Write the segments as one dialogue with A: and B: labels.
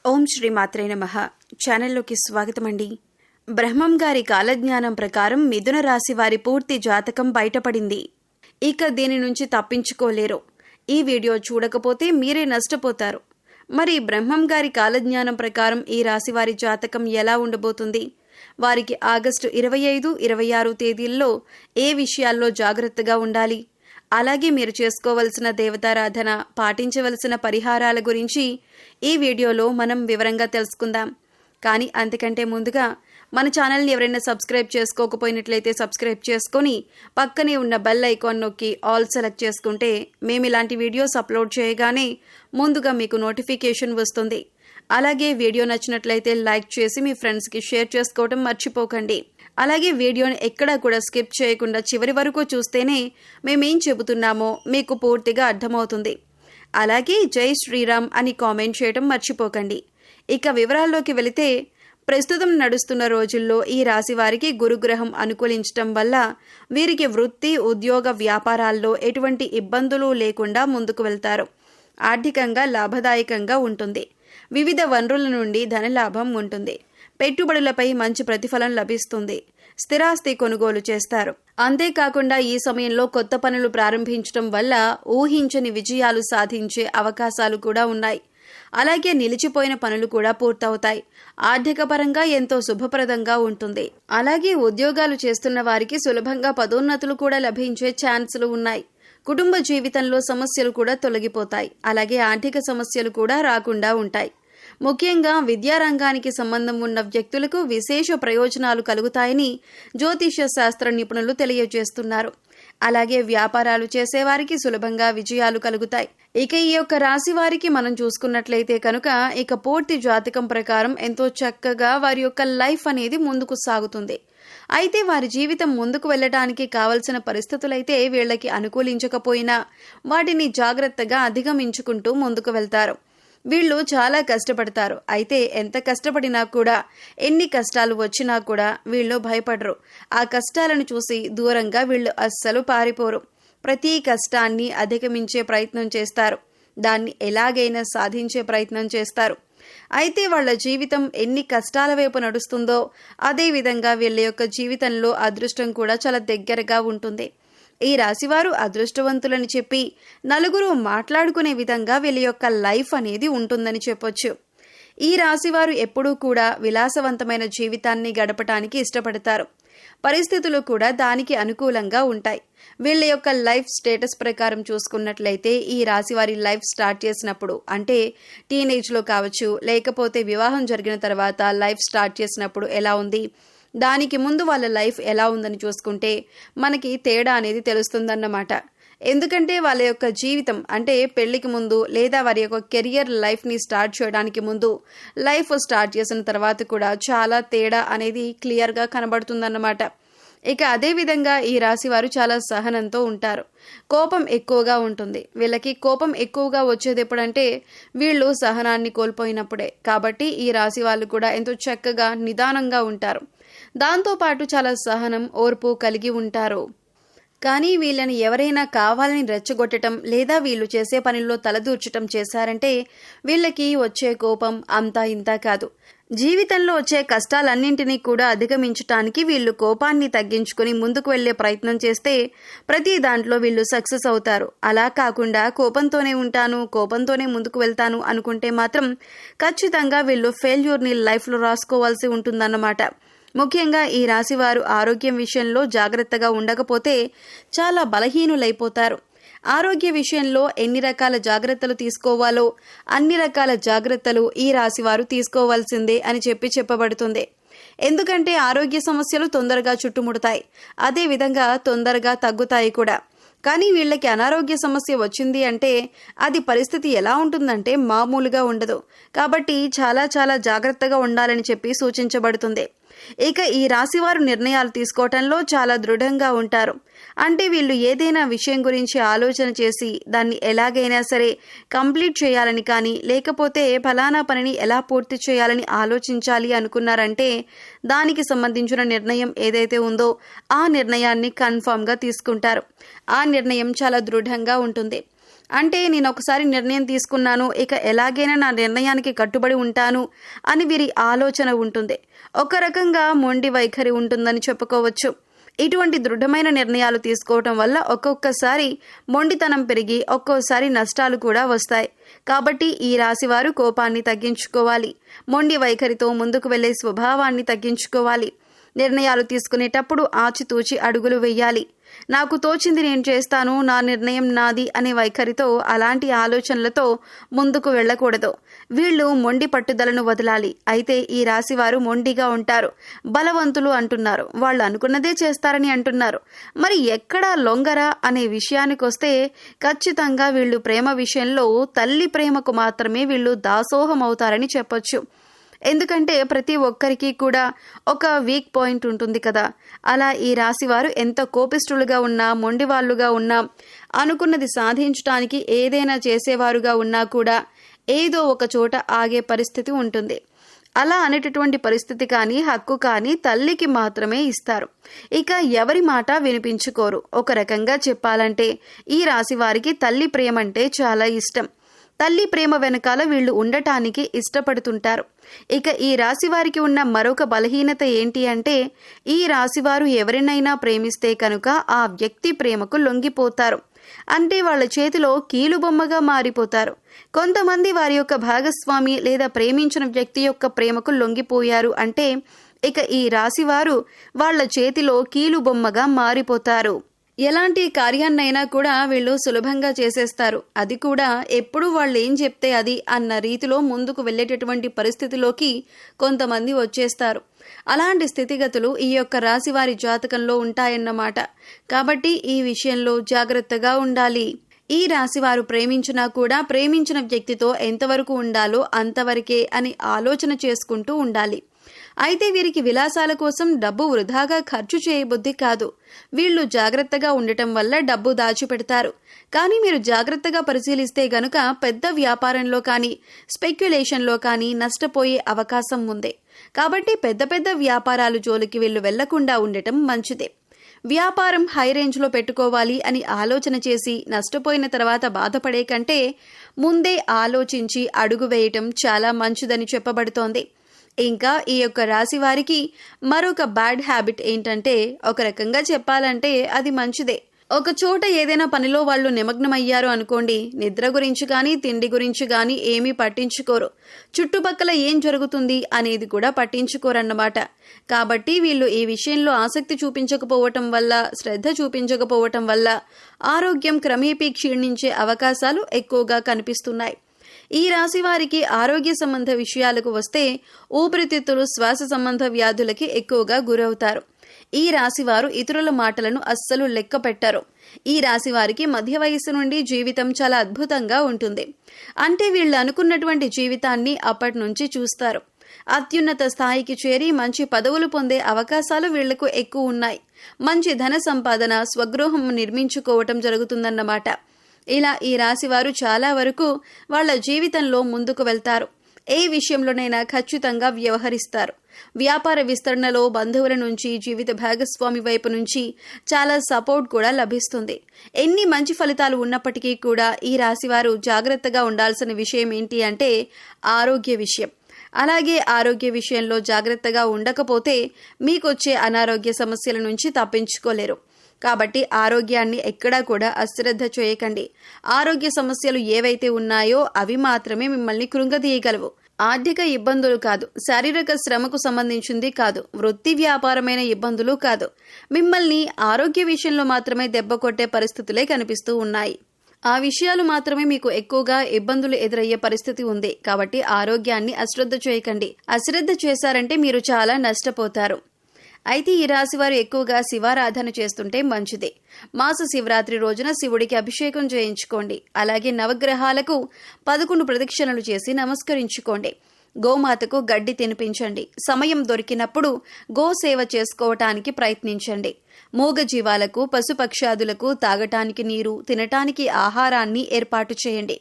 A: ఓం శ్రీ మాత్రే నమః. ఛానల్లోకి స్వాగతం అండి. బ్రహ్మం గారి కాలజ్ఞానం ప్రకారం మిథున రాశి వారి పూర్తి జాతకం బయటపడింది. ఇక దీని నుంచి తప్పించుకోలేరు. ఈ వీడియో చూడకపోతే మీరే నష్టపోతారు. మరి బ్రహ్మం గారి కాలజ్ఞానం ప్రకారం ఈ రాశి వారి జాతకం ఎలా ఉండబోతుంది? వారికి ఆగస్టు 25, 26 తేదీల్లో ఏ విషయాల్లో జాగ్రత్తగా ఉండాలి? అలాగే మీరు చేసుకోవలసిన దేవతారాధన, పాటించవలసిన పరిహారాల గురించి ఈ వీడియోలో మనం వివరంగా తెలుసుకుందాం. కానీ అంతకంటే ముందుగా మన ఛానల్ని ఎవరైనా సబ్స్క్రైబ్ చేసుకోకపోయినట్లయితే సబ్స్క్రైబ్ చేసుకొని పక్కనే ఉన్న బెల్ ఐకాన్ నొక్కి ఆల్ సెలెక్ట్ చేసుకుంటే మేము ఇలాంటి వీడియోస్ అప్లోడ్ చేయగానే ముందుగా మీకు నోటిఫికేషన్ వస్తుంది. అలాగే వీడియో నచ్చినట్లయితే లైక్ చేసి మీ ఫ్రెండ్స్కి షేర్ చేసుకోవడం మర్చిపోకండి. అలాగే వీడియోని ఎక్కడా కూడా స్కిప్ చేయకుండా చివరి వరకు చూస్తేనే మేమేం చెబుతున్నామో మీకు పూర్తిగా అర్థమవుతుంది. అలాగే జై శ్రీరామ్ అని కామెంట్ చేయడం మర్చిపోకండి. ఇక వివరాల్లోకి వెళితే, ప్రస్తుతం నడుస్తున్న రోజుల్లో ఈ రాశి వారికి గురుగ్రహం అనుకూలించటం వల్ల వీరికి వృత్తి, ఉద్యోగ, వ్యాపారాల్లో ఎటువంటి ఇబ్బందులు లేకుండా ముందుకు వెళ్తారు. ఆర్థికంగా లాభదాయకంగా ఉంటుంది. వివిధ వనరుల నుండి ధనలాభం ఉంటుంది. పెట్టుబడులపై మంచి ప్రతిఫలం లభిస్తుంది. స్థిరాస్తి కొనుగోలు చేస్తారు. అంతేకాకుండా ఈ సమయంలో కొత్త పనులు ప్రారంభించడం వల్ల ఊహించని విజయాలు సాధించే అవకాశాలు కూడా ఉన్నాయి. అలాగే నిలిచిపోయిన పనులు కూడా పూర్తవుతాయి. ఆర్థిక పరంగా ఎంతో శుభప్రదంగా ఉంటుంది. అలాగే ఉద్యోగాలు చేస్తున్న వారికి సులభంగా పదోన్నతులు కూడా లభించే ఛాన్సులు ఉన్నాయి. కుటుంబ జీవితంలో సమస్యలు కూడా తొలగిపోతాయి. అలాగే ఆర్థిక సమస్యలు కూడా రాకుండా ఉంటాయి. ముఖ్యంగా విద్యారంగానికి సంబంధం ఉన్న వ్యక్తులకు విశేష ప్రయోజనాలు కలుగుతాయని జ్యోతిష్య శాస్త్ర నిపుణులు తెలియజేస్తున్నారు. అలాగే వ్యాపారాలు చేసేవారికి సులభంగా విజయాలు కలుగుతాయి. ఇక ఈ యొక్క రాశి వారికి మనం చూసుకున్నట్లయితే కనుక ఇక పూర్తి జాతకం ప్రకారం ఎంతో చక్కగా వారి యొక్క లైఫ్ అనేది ముందుకు సాగుతుంది. అయితే వారి జీవితం ముందుకు వెళ్ళటానికి కావలసిన పరిస్థితులైతే వీళ్ళకి అనుకూలించకపోయినా వాటిని జాగ్రత్తగా అధిగమించుకుంటూ ముందుకు వెళ్తారు. వీళ్ళు చాలా కష్టపడతారు. అయితే ఎంత కష్టపడినా కూడా, ఎన్ని కష్టాలు వచ్చినా కూడా వీళ్ళు భయపడరు. ఆ కష్టాలను చూసి దూరంగా వీళ్ళు అస్సలు పారిపోరు. ప్రతి కష్టాన్ని అధిగమించే ప్రయత్నం చేస్తారు. దాన్ని ఎలాగైనా సాధించే ప్రయత్నం చేస్తారు. అయితే వాళ్ళ జీవితం ఎన్ని కష్టాల వైపు నడుస్తుందో అదే విధంగా వీళ్ళ యొక్క జీవితంలో అదృష్టం కూడా చాలా దగ్గరగా ఉంటుంది. ఈ రాశివారు అదృష్టవంతులని చెప్పి నలుగురు మాట్లాడుకునే విధంగా వీళ్ళ యొక్క లైఫ్ అనేది ఉంటుందని చెప్పొచ్చు. ఈ రాశివారు ఎప్పుడూ కూడా విలాసవంతమైన జీవితాన్ని గడపటానికి ఇష్టపడతారు. పరిస్థితులు కూడా దానికి అనుకూలంగా ఉంటాయి. వీళ్ళ యొక్క లైఫ్ స్టేటస్ ప్రకారం చూసుకున్నట్లయితే ఈ రాశివారి లైఫ్ స్టార్ట్ చేసినప్పుడు, అంటే టీనేజ్లో కావచ్చు, లేకపోతే వివాహం జరిగిన తర్వాత లైఫ్ స్టార్ట్ చేసినప్పుడు ఎలా ఉంది, దానికి ముందు వాళ్ళ లైఫ్ ఎలా ఉందని చూసుకుంటే మనకి తేడా అనేది తెలుస్తుందన్నమాట. ఎందుకంటే వాళ్ళ యొక్క జీవితం, అంటే పెళ్లికి ముందు లేదా వారి యొక్క కెరియర్ లైఫ్ని స్టార్ట్ చేయడానికి ముందు, లైఫ్ స్టార్ట్ చేసిన తర్వాత కూడా చాలా తేడా అనేది క్లియర్గా కనబడుతుందన్నమాట. ఇక అదేవిధంగా ఈ రాశి వారు చాలా సహనంతో ఉంటారు. కోపం ఎక్కువగా ఉంటుంది. వీళ్ళకి కోపం ఎక్కువగా వచ్చేది ఎప్పుడంటే వీళ్ళు సహనాన్ని కోల్పోయినప్పుడే. కాబట్టి ఈ రాశి వాళ్ళు కూడా ఎంతో చక్కగా నిదానంగా ఉంటారు. దాంతోపాటు చాలా సహనం, ఓర్పు కలిగి ఉంటారు. కానీ వీళ్ళని ఎవరైనా కావాలని రెచ్చగొట్టడం లేదా వీళ్ళు చేసే పనుల్లో తలదూర్చటం చేశారంటే వీళ్ళకి వచ్చే కోపం అంతా ఇంతా కాదు. జీవితంలో వచ్చే కష్టాలన్నింటినీ కూడా అధిగమించటానికి వీళ్ళు కోపాన్ని తగ్గించుకుని ముందుకు వెళ్లే ప్రయత్నం చేస్తే ప్రతి దాంట్లో వీళ్ళు సక్సెస్ అవుతారు. అలా కాకుండా కోపంతోనే ఉంటాను, కోపంతోనే ముందుకు వెళ్తాను అనుకుంటే మాత్రం ఖచ్చితంగా వీళ్ళు ఫెయిల్యూర్ని లైఫ్లో రాసుకోవాల్సి ఉంటుందన్నమాట. ముఖ్యంగా ఈ రాశివారు ఆరోగ్యం విషయంలో జాగ్రత్తగా ఉండకపోతే చాలా బలహీనులైపోతారు. ఆరోగ్య విషయంలో ఎన్ని రకాల జాగ్రత్తలు తీసుకోవాలో అన్ని రకాల జాగ్రత్తలు ఈ రాశివారు తీసుకోవాల్సిందే అని చెప్పబడుతుంది. ఎందుకంటే ఆరోగ్య సమస్యలు తొందరగా చుట్టుముడతాయి, అదేవిధంగా తొందరగా తగ్గుతాయి కూడా. కానీ వీళ్ళకి అనారోగ్య సమస్య వచ్చింది అంటే అది పరిస్థితి ఎలా ఉంటుందంటే మామూలుగా ఉండదు. కాబట్టి చాలా చాలా జాగ్రత్తగా ఉండాలని చెప్పి సూచించబడుతుంది. ఇక ఈ రాశివారు నిర్ణయాలు తీసుకోవటంలో చాలా దృఢంగా ఉంటారు. అంటే వీళ్ళు ఏదైనా విషయం గురించి ఆలోచన చేసి దాన్ని ఎలాగైనా సరే కంప్లీట్ చేయాలని కానీ, లేకపోతే ఫలానా పనిని ఎలా పూర్తి చేయాలని ఆలోచించాలి అనుకున్నారంటే దానికి సంబంధించిన నిర్ణయం ఏదైతే ఉందో ఆ నిర్ణయాన్ని కన్ఫామ్గా తీసుకుంటారు. ఆ నిర్ణయం చాలా దృఢంగా ఉంటుంది. అంటే నేను ఒకసారి నిర్ణయం తీసుకున్నాను, ఇక ఎలాగైనా నా నిర్ణయానికి కట్టుబడి ఉంటాను అని వీరి ఆలోచన ఉంటుంది. ఒక రకంగా మొండి వైఖరి ఉంటుందని చెప్పుకోవచ్చు. ఇటువంటి దృఢమైన నిర్ణయాలు తీసుకోవటం వల్ల ఒక్కొక్కసారి మొండితనం పెరిగి ఒక్కోసారి నష్టాలు కూడా వస్తాయి. కాబట్టి ఈ రాశివారు కోపాన్ని తగ్గించుకోవాలి. మొండి వైఖరితో ముందుకు వెళ్లే స్వభావాన్ని తగ్గించుకోవాలి. నిర్ణయాలు తీసుకునేటప్పుడు ఆచితూచి అడుగులు వేయాలి. నాకు తోచింది నేను చేస్తాను, నా నిర్ణయం నాది అనే వైఖరితో, అలాంటి ఆలోచనలతో ముందుకు వెళ్ళకూడదు. వీళ్ళు మొండి పట్టుదలను వదలాలి. అయితే ఈ రాశివారు మొండిగా ఉంటారు, బలవంతులు అంటున్నారు, వాళ్ళు అనుకున్నదే చేస్తారని అంటున్నారు. మరి ఎక్కడా లొంగరా అనే విషయానికి వస్తే ఖచ్చితంగా వీళ్ళు ప్రేమ విషయంలో తల్లి ప్రేమకు మాత్రమే వీళ్ళు దాసోహం అవుతారని చెప్పొచ్చు. ఎందుకంటే ప్రతి ఒక్కరికి కూడా ఒక వీక్ పాయింట్ ఉంటుంది కదా. అలా ఈ రాశివారు ఎంత కోపిష్ఠులుగా ఉన్నా, మొండివాళ్లుగా ఉన్నా, అనుకున్నది సాధించడానికి ఏదైనా చేసేవారుగా ఉన్నా కూడా ఏదో ఒక చోట ఆగే పరిస్థితి ఉంటుంది. అలా అనేటటువంటి పరిస్థితి కానీ, హక్కు కానీ తల్లికి మాత్రమే ఇస్తారు. ఇక ఎవరి మాట వినిపించుకోరు. ఒక రకంగా చెప్పాలంటే ఈ రాశి వారికి తల్లి ప్రేమ అంటే చాలా ఇష్టం. తల్లి ప్రేమ వెనకాల వీళ్ళు ఉండటానికి ఇష్టపడుతుంటారు. ఇక ఈ రాశివారికి ఉన్న మరొక బలహీనత ఏంటి అంటే, ఈ రాశివారు ఎవరినైనా ప్రేమిస్తే కనుక ఆ వ్యక్తి ప్రేమకు లొంగిపోతారు. అంటే వాళ్ళ చేతిలో కీలుబొమ్మగా మారిపోతారు. కొంతమంది వారి యొక్క భాగస్వామి లేదా ప్రేమించిన వ్యక్తి యొక్క ప్రేమకు లొంగిపోయారు అంటే ఇక ఈ రాశివారు వాళ్ళ చేతిలో కీలుబొమ్మగా మారిపోతారు. ఎలాంటి కార్యాన్నైనా కూడా వీళ్ళు సులభంగా చేసేస్తారు. అది కూడా ఎప్పుడు వాళ్ళు ఏం చెప్తే అది అన్న రీతిలో ముందుకు వెళ్ళేటటువంటి పరిస్థితిలోకి కొంతమంది వచ్చేస్తారు. అలాంటి స్థితిగతులు ఈ యొక్క రాశి వారి జాతకంలో ఉంటాయన్నమాట. కాబట్టి ఈ విషయంలో జాగ్రత్తగా ఉండాలి. ఈ రాశివారు ప్రేమించినా కూడా ప్రేమించిన వ్యక్తితో ఎంతవరకు ఉండాలో అంతవరకే అని ఆలోచన చేసుకుంటూ ఉండాలి. అయితే వీరికి విలాసాల కోసం డబ్బు వృధాగా ఖర్చు చేయబుద్ధి కాదు. వీళ్ళు జాగ్రత్తగా ఉండటం వల్ల డబ్బు దాచిపెడతారు. కానీ మీరు జాగ్రత్తగా పరిశీలిస్తే గనుక పెద్ద వ్యాపారంలో కానీ, స్పెక్యులేషన్లో కానీ నష్టపోయే అవకాశం ఉంది. కాబట్టి పెద్ద పెద్ద వ్యాపారాలు జోలికి వీళ్ళు వెళ్లకుండా ఉండటం మంచిదే. వ్యాపారం హై రేంజ్లో పెట్టుకోవాలి అని ఆలోచన చేసి నష్టపోయిన తర్వాత బాధపడే కంటే ముందే ఆలోచించి అడుగు వేయటం చాలా మంచిదని చెప్పబడుతోంది. ఇంకా ఈ యొక్క రాశి వారికి మరొక బ్యాడ్ హ్యాబిట్ ఏంటంటే, ఒక రకంగా చెప్పాలంటే అది మంచిదే. ఒక చోట ఏదైనా పనిలో వాళ్ళు నిమగ్నమయ్యారు అనుకోండి, నిద్ర గురించి కానీ, తిండి గురించి కానీ ఏమీ పట్టించుకోరు. చుట్టుపక్కల ఏం జరుగుతుంది అనేది కూడా పట్టించుకోరన్నమాట. కాబట్టి వీళ్ళు ఈ విషయంలో ఆసక్తి చూపించకపోవటం వల్ల, శ్రద్ధ చూపించకపోవటం వల్ల ఆరోగ్యం క్రమేపీ క్షీణించే అవకాశాలు ఎక్కువగా కనిపిస్తున్నాయి. ఈ రాశి వారికి ఆరోగ్య సంబంధ విషయాలకు వస్తే ఊపిరితిత్తులు, శ్వాస సంబంధ వ్యాధులకి ఎక్కువగా గురవుతారు. ఈ రాశివారు ఇతరుల మాటలను అస్సలు లెక్క పెట్టరు. ఈ రాశి వారికి మధ్య వయస్సు నుండి జీవితం చాలా అద్భుతంగా ఉంటుంది. అంటే వీళ్ళు అనుకున్నటువంటి జీవితాన్ని అప్పటి నుంచి చూస్తారు. అత్యున్నత స్థాయికి చేరి మంచి పదవులు పొందే అవకాశాలు వీళ్లకు ఎక్కువ ఉన్నాయి. మంచి ధన సంపాదన, స్వగృహం నిర్మించుకోవటం జరుగుతుందన్నమాట. ఇలా ఈ రాశివారు చాలా వరకు వాళ్ళ జీవితంలో ముందుకు వెళ్తారు. ఏ విషయంలోనైనా ఖచ్చితంగా వ్యవహరిస్తారు. వ్యాపార విస్తరణలో బంధువుల నుంచి, జీవిత భాగస్వామి వైపు నుంచి చాలా సపోర్ట్ కూడా లభిస్తుంది. ఎన్ని మంచి ఫలితాలు ఉన్నప్పటికీ కూడా ఈ రాశివారు జాగ్రత్తగా ఉండాల్సిన విషయం ఏంటి అంటే ఆరోగ్య విషయం. అలాగే ఆరోగ్య విషయంలో జాగ్రత్తగా ఉండకపోతే మీకొచ్చే అనారోగ్య సమస్యల నుంచి తప్పించుకోలేరు. కాబట్టి ఆరోగ్యాన్ని ఎక్కడా కూడా అశ్రద్ధ చేయకండి. ఆరోగ్య సమస్యలు ఏవైతే ఉన్నాయో అవి మాత్రమే మిమ్మల్ని కృంగదీయగలవు. ఆర్థిక ఇబ్బందులు కాదు, శారీరక శ్రమకు సంబంధించింది కాదు, వృత్తి వ్యాపారమైన ఇబ్బందులు కాదు. మిమ్మల్ని ఆరోగ్య విషయంలో మాత్రమే దెబ్బ కొట్టే పరిస్థితులే కనిపిస్తూ ఉన్నాయి. ఆ విషయాలు మాత్రమే మీకు ఎక్కువగా ఇబ్బందులు ఎదురయ్యే పరిస్థితి ఉంది. కాబట్టి ఆరోగ్యాన్ని అశ్రద్ధ చేయకండి. అశ్రద్ధ చేశారంటే మీరు చాలా నష్టపోతారు. అయితే ఈ రాశివారు ఎక్కువగా శివారాధన చేస్తుంటే మంచిది. మాస శివరాత్రి రోజున శివుడికి అభిషేకం చేయించుకోండి. అలాగే నవగ్రహాలకు 11 ప్రదక్షిణలు చేసి నమస్కరించుకోండి. గోమాతకు గడ్డి తినిపించండి. సమయం దొరికినప్పుడు గోసేవ చేసుకోవటానికి ప్రయత్నించండి. మూగజీవాలకు, పశుపక్షాదులకు తాగటానికి నీరు, తినటానికి ఆహారాన్ని ఏర్పాటు చేయండి.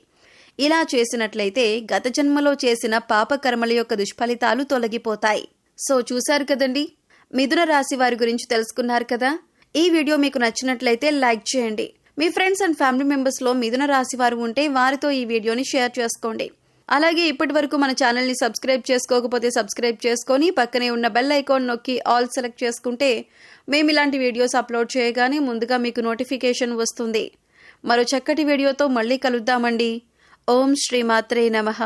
A: ఇలా చేసినట్లయితే గత జన్మలో చేసిన పాపకర్మల యొక్క దుష్ఫలితాలు తొలగిపోతాయి. సో చూశారు కదండి, మిథున రాశి వారి గురించి తెలుసుకున్నారు కదా. ఈ వీడియో మీకు నచ్చినట్లయితే లైక్ చేయండి. మీ ఫ్రెండ్స్ అండ్ ఫ్యామిలీ మెంబర్స్లో మిథున రాశి వారు ఉంటే వారితో ఈ వీడియోని షేర్ చేసుకోండి. అలాగే ఇప్పటి వరకు మన ఛానల్ని సబ్స్క్రైబ్ చేసుకోకపోతే సబ్స్క్రైబ్ చేసుకొని పక్కనే ఉన్న బెల్ ఐకాన్ నొక్కి ఆల్ సెలెక్ట్ చేసుకుంటే మేము ఇలాంటి వీడియోస్ అప్లోడ్ చేయగానే ముందుగా మీకు నోటిఫికేషన్ వస్తుంది. మరో చక్కటి వీడియోతో మళ్ళీ కలుద్దామండి. ఓం శ్రీమాత్రే నమః.